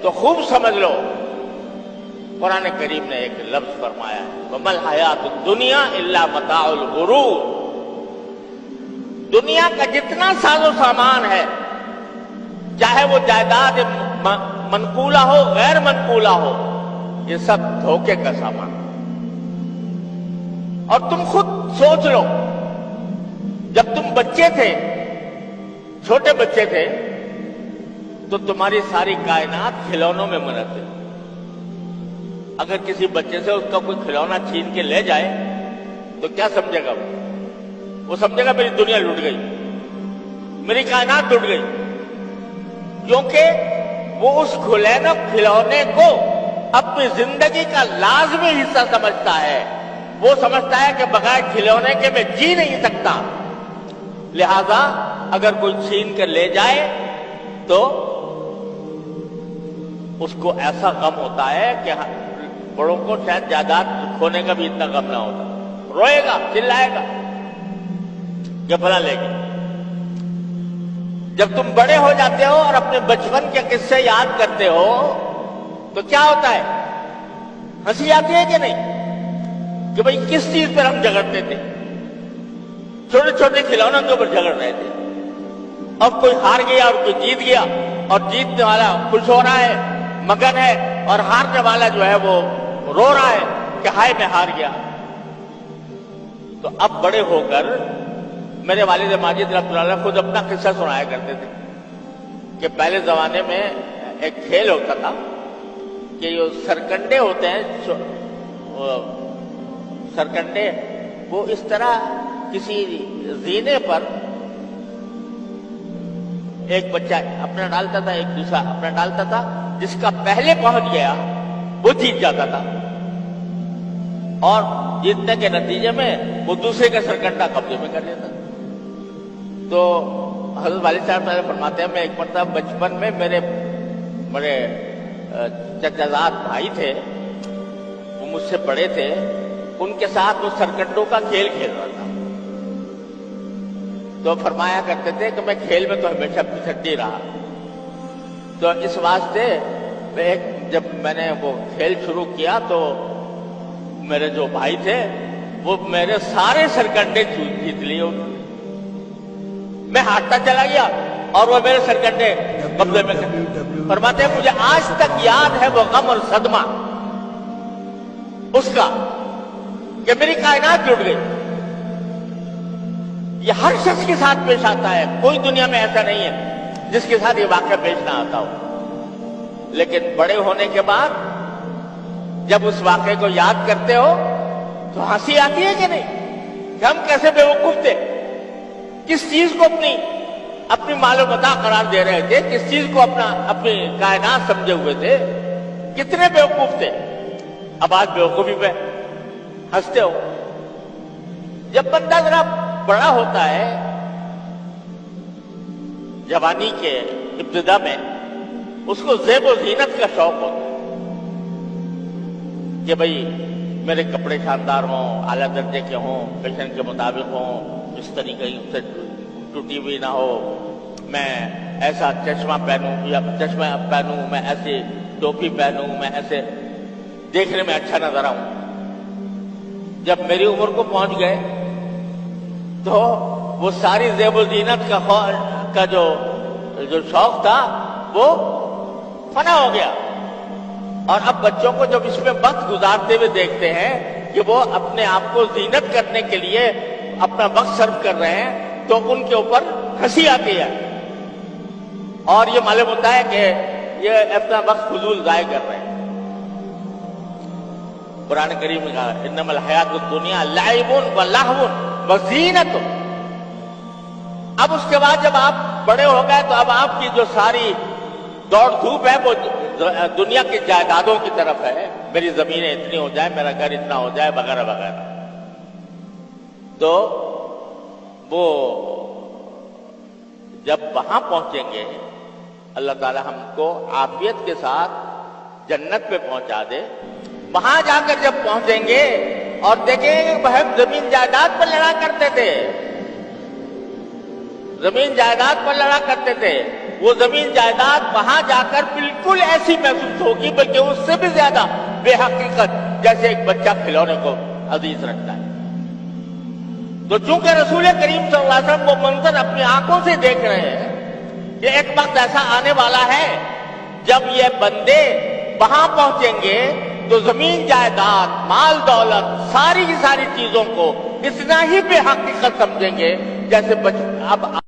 تو خوب سمجھ لو، قرآن کریم نے ایک لفظ فرمایا ہے، وَمَا الْحَيَاةُ الدُّنْيَا إِلَّا مَتَاعُ الْغُرُورِ۔ دنیا کا جتنا ساز و سامان ہے، چاہے وہ جائیداد منقولہ ہو غیر منقولہ ہو، یہ سب دھوکے کا سامان۔ اور تم خود سوچ لو، جب تم بچے تھے، چھوٹے بچے تھے، تو تمہاری ساری کائنات کھلونوں میں منحصر۔ اگر کسی بچے سے اس کا کوئی کھلونا چھین کے لے جائے تو کیا سمجھے گا؟ وہ سمجھے گا میری دنیا لٹ گئی، میری کائنات لٹ گئی، کیونکہ وہ اس کھلونے کو اپنی زندگی کا لازمی حصہ سمجھتا ہے۔ وہ سمجھتا ہے کہ بغیر کھلونے کے میں جی نہیں سکتا، لہذا اگر کوئی چھین کر لے جائے تو اس کو ایسا غم ہوتا ہے کہ بڑوں کو شاید جائیداد کھونے کا بھی اتنا غم نہ ہوتا، روئے گا، چلائے گا کہ فلاں لے گئے۔ جب تم بڑے ہو جاتے ہو اور اپنے بچپن کے قصے یاد کرتے ہو تو کیا ہوتا ہے؟ ہنسی آتی ہے کہ نہیں کہ بھئی کس چیز پر ہم جھگڑتے تھے؟ چھوٹے چھوٹے کھلونوں کے اوپر جھگڑ رہے تھے، اب کوئی ہار گیا اور کوئی جیت گیا، اور جیتنے والا خوش ہو رہا ہے، مگن ہے، اور ہارنے والا جو ہے وہ رو رہا ہے کہ ہائے میں ہار گیا۔ تو اب بڑے ہو کر میرے والد ماجد رحمۃ اللہ علیہ خود اپنا قصہ سنایا کرتے تھے کہ پہلے زمانے میں ایک کھیل ہوتا تھا کہ جو سرکنڈے ہوتے ہیں، سرکنڈے وہ اس طرح کسی زینے پر ایک بچہ اپنا ڈالتا تھا، ایک دوسرا اپنا ڈالتا تھا، جس کا پہلے پہنچ گیا وہ جیت جاتا تھا، اور جیتنے کے نتیجے میں وہ دوسرے کا سرکنڈا قبضے میں کر لیتا تھا۔ تو حضرت والد صاحب فرماتے ہیں، میں ایک مرتبہ بچپن میں میرے بڑے چچازاد بھائی تھے، وہ مجھ سے بڑے تھے، ان کے ساتھ وہ سرکنڈوں کا کھیل کھیل رہا تھا۔ تو فرمایا کرتے تھے کہ میں کھیل میں تو ہمیشہ پچھڑتی رہا، تو اس واسطے جب میں نے وہ کھیل شروع کیا تو میرے جو بھائی تھے وہ میرے سارے سرکنڈے جیت لیے انہوں نے۔ میں ہارتا چلا گیا اور وہ میرے سرکنڈے قبضے میں کر۔ فرماتے ہیں مجھے آج تک یاد ہے وہ غم اور صدمہ اس کا کہ میری کائنات جڑ گئی۔ یہ ہر شخص کے ساتھ پیش آتا ہے، کوئی دنیا میں ایسا نہیں ہے جس کے ساتھ یہ واقعہ پیش نہ آتا ہو۔ لیکن بڑے ہونے کے بعد جب اس واقعے کو یاد کرتے ہو تو ہنسی آتی ہے کہ نہیں کہ ہم کیسے بیوقوف تھے، کس چیز کو اپنی مال و متاع قرار دے رہے تھے، کس چیز کو اپنی کائنات سمجھے ہوئے تھے، کتنے بیوقوف تھے۔ اب آج بیوقوفی پہ ہنستے ہو۔ جب بندہ ذرا بڑا ہوتا ہے، جوانی کے ابتدا میں اس کو زیب و زینت کا شوق ہوتا ہے کہ بھئی میرے کپڑے شاندار ہوں، اعلیٰ درجے کے ہوں، فیشن کے مطابق ہوں، اس طریقے سے ٹوٹی ہوئی نہ ہو، میں ایسا چشمہ پہنوں یا چشمہ پہنوں، میں ایسی ٹوپی پہنوں، میں ایسے دیکھنے میں اچھا نظر آؤں۔ جب میری عمر کو پہنچ گئے تو وہ ساری زیب و زینت کا جو شوق تھا وہ فنا ہو گیا، اور اب بچوں کو جب اس میں وقت گزارتے ہوئے دیکھتے ہیں کہ وہ اپنے آپ کو زینت کرنے کے لیے اپنا وقت صرف کر رہے ہیں تو ان کے اوپر ہنسی آتی ہے، اور یہ معلوم ہوتا ہے کہ یہ اپنا وقت فضول ضائع کر رہے ہیں۔ قرآن کریم میں کہا انما الحیات الدنیا لعب و لہو و زینت۔ اب اس کے بعد جب آپ بڑے ہو گئے تو اب آپ کی جو ساری دوڑ دھوپ ہے وہ دنیا کی جائیدادوں کی طرف ہے، میری زمینیں اتنی ہو جائے، میرا گھر اتنا ہو جائے، وغیرہ وغیرہ۔ تو وہ جب وہاں پہنچیں گے اللہ تعالی ہم کو عافیت کے ساتھ جنت پہ پہنچا دے، وہاں جا کر جب پہنچیں گے اور دیکھیں گے کہ ہم زمین جائیداد پر لڑا کرتے تھے، زمین جائیداد پر لڑا کرتے تھے، وہ زمین جائیداد وہاں جا کر بالکل ایسی محسوس ہوگی، بلکہ اس سے بھی زیادہ بے حقیقت، جیسے ایک بچہ کھلونے کو عزیز رکھتا ہے۔ تو چونکہ رسول کریم صلی اللہ علیہ وسلم وہ منظر اپنی آنکھوں سے دیکھ رہے ہیں کہ ایک وقت ایسا آنے والا ہے جب یہ بندے وہاں پہنچیں گے تو زمین جائیداد، مال دولت، ساری کی ساری چیزوں کو اتنا ہی بے حقیقت سمجھیں گے جیسے اب